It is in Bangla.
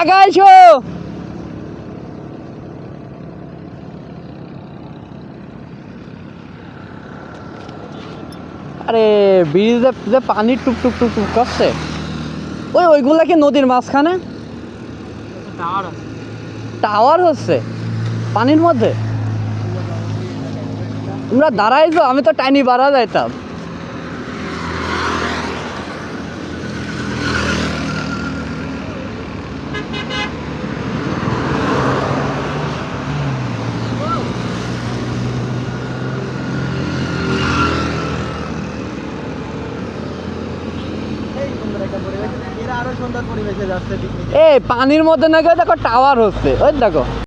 আগাইছো। আরে ব্রিজে যে পানি টুক টুক টুক টুক করছে, ওইগুলা কি নদীর মাঝখানে টাওয়ার হচ্ছে পানির মধ্যে? তোমরা দাঁড়াইছো, আমি তো টাইনি বাড়া যাইতাম। এই পানির মধ্যে নাকি দেখো টাওয়ার হচ্ছে, ওই দেখো।